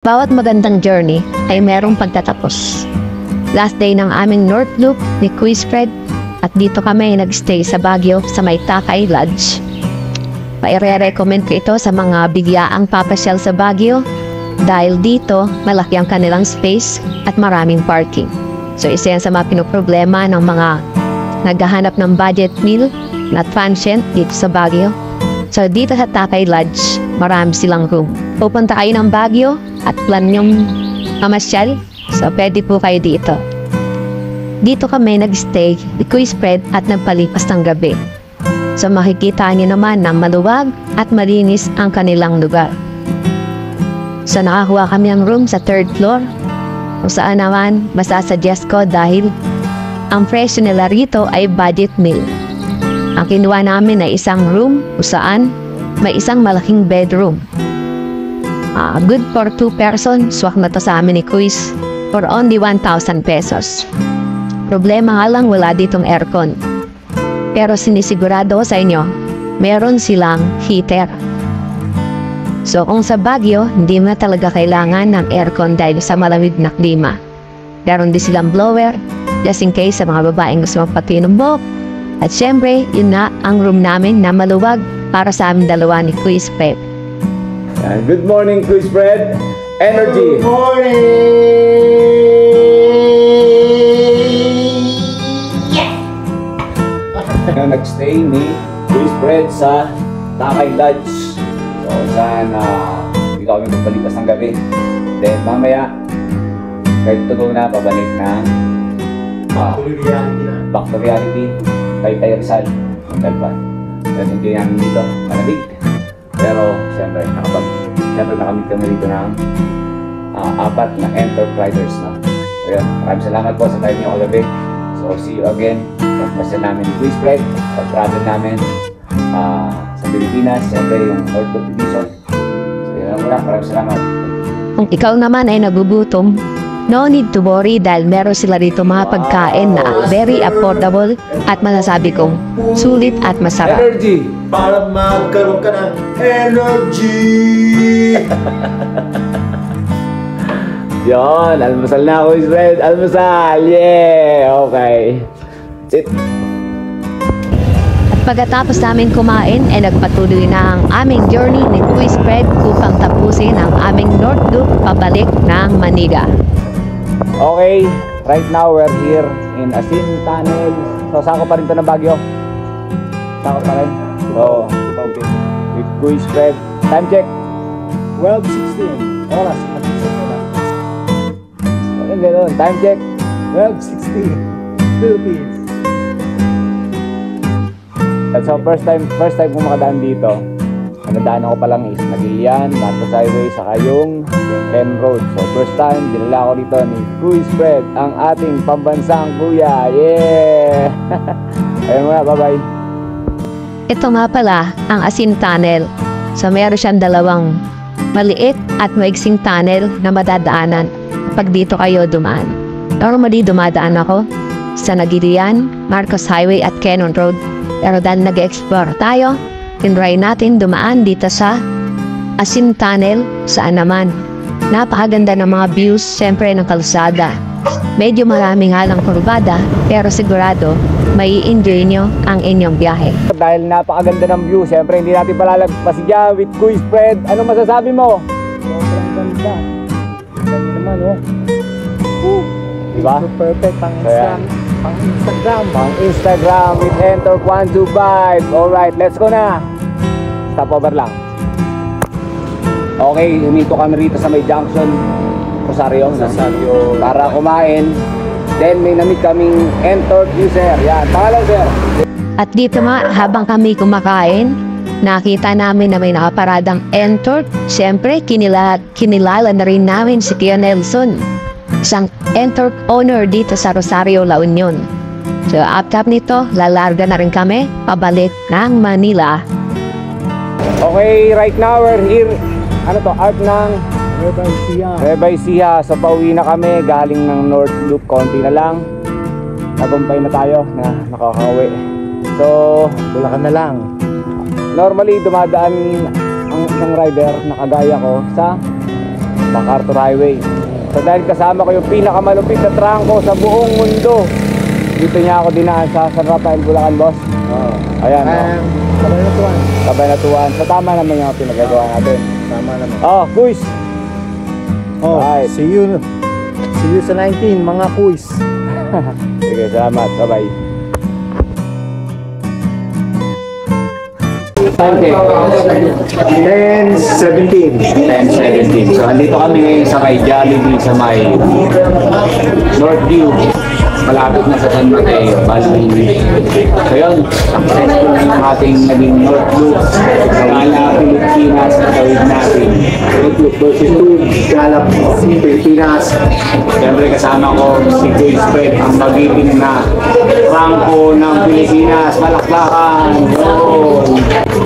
Bawat magandang journey ay merong pagtatapos. Last day ng aming North Loop ni Quiz Fred at dito kami nagstay sa Baguio sa may Takay Lodge. Maire-recommend ko ito sa mga bigyaang papasyal sa Baguio dahil dito malaki ang kanilang space at maraming parking. So isa yan sa mga pinoproblema ng mga naghahanap ng budget meal na transient dito sa Baguio. So dito sa Takay Lodge, marami silang room. Pupunta kayo ng Baguio at plan yung mamasyal, so pwede po kayo dito. Dito kami nagstay, ni Quiz Fred at nagpalipas ng gabi. So makikita niyo naman na maluwag at malinis ang kanilang lugar. So nakakuha kami ng room sa 3rd floor, kung saan naman masasuggest ko dahil ang presyo nila rito ay budget meal. Ang kinuha namin ay isang room kung saan may isang malaking bedroom. Good for 2 person, swak na to sa amin ni Quiz for only 1,000 pesos. Problema nga lang wala ditong aircon. Pero sinisigurado ko sa inyo, meron silang heater. So kung sa Baguio, hindi mo na talaga kailangan ng aircon dahil sa malamig na klima. Meron din silang blower, just in case sa mga babaeng gusto magpatinubok. At syempre, yun na ang room namin na maluwag para sa amin dalawa ni Quiz Fred. Good morning, Quiz Fred. Energy. Good morning! Yes! Nagstay ni Quiz Fred sa Takay Lodge. So, saan dito kami magpalipas ng gabi. Then, mamaya, kahit ito na, pabalik ng back to reality. Kay Rizal. Hotel pa. Then, enjoy namin dito. Malamig. Pero, siyempre, nakamit kami dito ng 4 na enterprisers, no? So, yun. Maraming salamat po sa time niyo kagabi. So, see you again. Pagpasya namin ni Quiz Fred. Pag-travel namin sa Pilipinas. Siyempre, yung North Loop Division. So, yun lang muna. Maraming salamat. Kung ikaw naman ay nagugutom, no need to worry dahil meron sila rito mga pagkain na very affordable at masasabi kong sulit at masarap. Energy! Para magkaroon ka ng energy! Yon, almusal na, Quiz Fred. Almusal! Yeah! Okay. Sit. At pagkatapos namin kumain ay nagpatuloy na ang aming journey ni Quiz Fred upang tapusin ang aming North Loop pabalik ng Manila. Okay, right now we're here in Asin Tunnel. So, sako pa rin to ng Baguio. Sako pa rin. So, with Quiz Fred. Time check. 12:16. Oras. Ayun, gano'n. Time check. 12:16. Philippines. So, first time kong makadaan dito. Ang nadaanan ko pa lang is Nagilian, Marcos Highway, saka yung Ken Road. So, first time, dinala ko dito ni Quiz Fred, ang ating pambansang kuya. Yeah! Ayun muna, bye-bye. Ito nga pala ang Asin Tunnel. So meron siyang dalawang maliit at maiksing tunnel na madadaanan pag dito kayo dumaan. Normally dumadaan ako sa Nagilian, Marcos Highway at Cannon Road. Pero dahil nag-explore tayo, tinry natin dumaan dito sa Asin Tunnel. Saan naman? Napakaganda ng mga views, syempre ng kalsada. Medyo maraming halang kurbada, pero sigurado may enjoy nyo ang inyong biyahe. Dahil napakaganda ng view, syempre hindi natin palalagpasin dyan with Quiz Fred. Ano masasabi mo? Sobrang ganda. Ganda naman, oh. Diba? Perfect pang Instagram. Pang Instagram with Enter 125. Alright, let's go na. Stopover lang. Okay, humito kami rito sa may junction Rosario, para kumain. Then may namit kaming Enter user. Yan, pangalan sir. At dito nga, habang kami kumakain, nakita namin na may nakaparadang Enter. Siyempre, kinilala na rin namin si Tia Nelson, isang Enter owner dito sa Rosario, La Union. So after nito, lalarga na rin kami pabalik ng Manila. Okay, right now we're here. Ano to? Art ng Rebay Siha. So pauwi na kami galing ng North Loop. Konti na lang. Tagumpay na tayo na nakakauwi. So, Bulacan na lang. normally dumadaan ang isang rider na kagaya ko sa MacArthur Highway. So dahil kasama ko yung pinakamalupit na trangko sa buong mundo, dito niya ako dinaan sa San Rafael, Bulacan, boss. Ayan, Kabanatuan. Kabanatuan. So tama naman yung pinagagawa natin. Tama naman. Quiz. Right. See you sa 19, mga quiz. Sige, salamat. Bye-bye. Time check. 10:17. 10:17. So, andito kami ngayon sa may Jollibee sa may Northview. Malapit na sa San Mateo, Bali. So yun, successful na yung ating naging Northview. Gala, Pilipinas, na tawid natin. Northview versus Gala, Pilipinas. Siyempre kasama ko si Chris Fred, ang magiting na Franco ng Pilipinas. Malakbakan! Yun!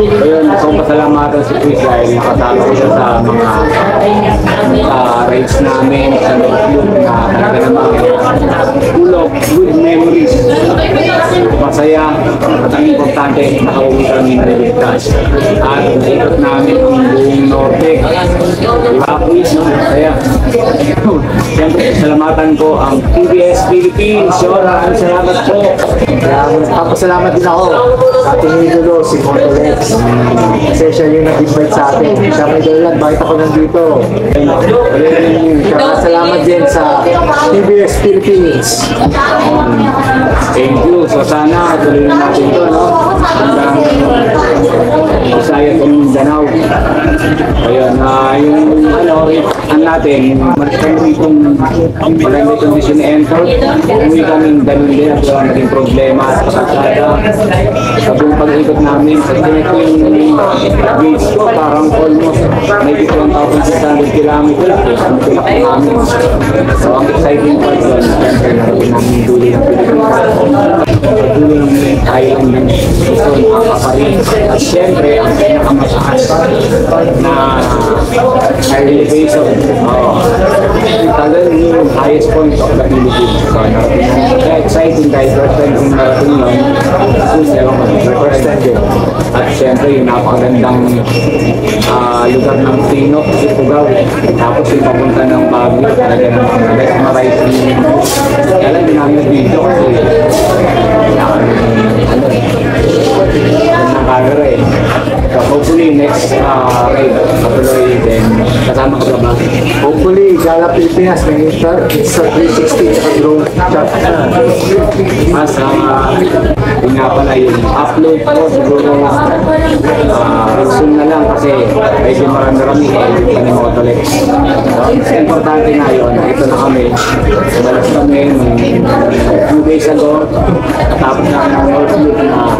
So yun, so pasalamatan si Chris dahil nakasama ko siya sa mga race namin sa Northview na talaga namang full of good memories. Masaya at ang importante, nakauwi kami na ligtas. At ikot namin ang buong norte. Diba, Chris? Masaya. Siyempre, salamatan ko ang TBS Philippines. Maraming salamat po. Papasalamat din ako sa ating idolo, si Motolex. Kasi siya yung nag-invite sa atin. Siya may dahilan, bakit ako nandito. Salamat din sa TBS Philippines. Thank you. So sana tuloy na natin ito, no? Hanggang Visayas at Mindanao. Ayun, yung natin, maganda itong vision enter. Umuwi kaming ganun din at wala naging problema at pasasada. Sa buong pag-ikot namin, sa ito yung base ko, parang almost may 1,600 kilometers. Ang tulak namin. So ang exciting part doon, siyempre natin namin dulo ng Pilipinas. Dulo ng Thailand ng Luzon, ang Paparin. At siyempre, ang pinakamataas na elevation. Talagang yung highest point of the Philippines. So, kaya exciting dahil first time kong narating yun. First time din. At siyempre, yung napakagandang lugar ng Tino, Sipugaw. Tapos yung papunta ng Baguio, talaga ng mesmerizing. Kaya lang, din namin dito kasi camera eh. So hopefully next ride, matuloy din. Kasama ko ba? Hopefully, Gala Pilipinas, may sa 360 at drone shot na. Mas yun nga pala yung upload ko siguro soon na lang kasi medyo marami eh ni Motolex. So importante nga yun, ito na kami. Balas kami few days ago. Tapos na ang Northview na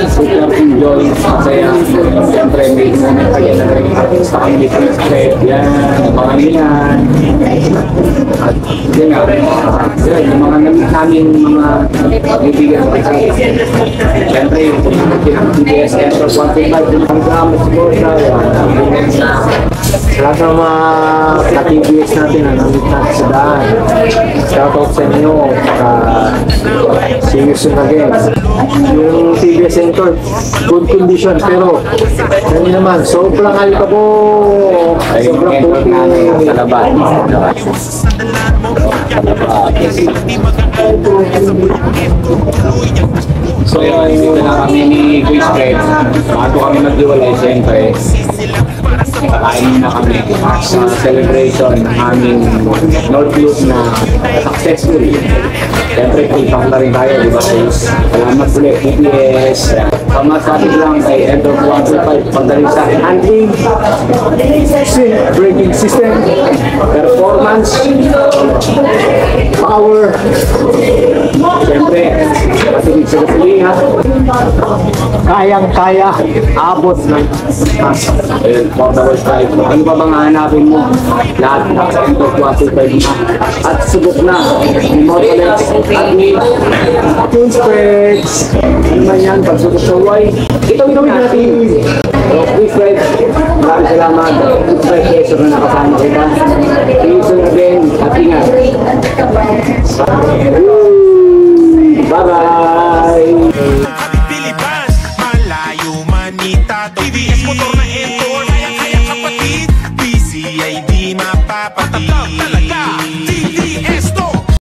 super enjoy, masaya. Siyempre may moment pa yan na rin artista kami dito sa Fred. Yan, mga yan. At yun nga, yung mga namit namin mga kaibigan ko sa siyempre yung TBS Entro 125 yung ang drama siguro sa Lahat ng mga ka-TBS natin na namit natin sa daan. Shoutout sa inyo. See you soon again. Yung TBS Center, good condition pero ano naman, sobrang alikabo. Sobrang puti. sa labas. So yun, dito na kami ni Chris Fred. Bago kami magdiwalay, siyempre kakain na kami sa celebration ng aming Northview na successful. Siyempre, kulpang na rin tayo, di ba? Salamat ulit, TBS. Pamasabi lang kay Enter 125 pagdaling sa handling, braking system, performance, power. Siyempre, matinig sa gasolina. Kayang-kaya, abot ng Ayun, portable drive. Ano pa bang hahanapin mo? Lahat ng Enter 125 na. At subok na ni Motolex at ni Kingspreads. Ano man yan, pagsubok sa Y. Ito gawin natin. So, Chris Fred, maraming salamat. Chris Fred, so na nakasama kita. See you soon again. At ingat. Bye-bye! Bilibas, malayo manita TBS motor na Enter, kaya kapatid PCID mapa talaga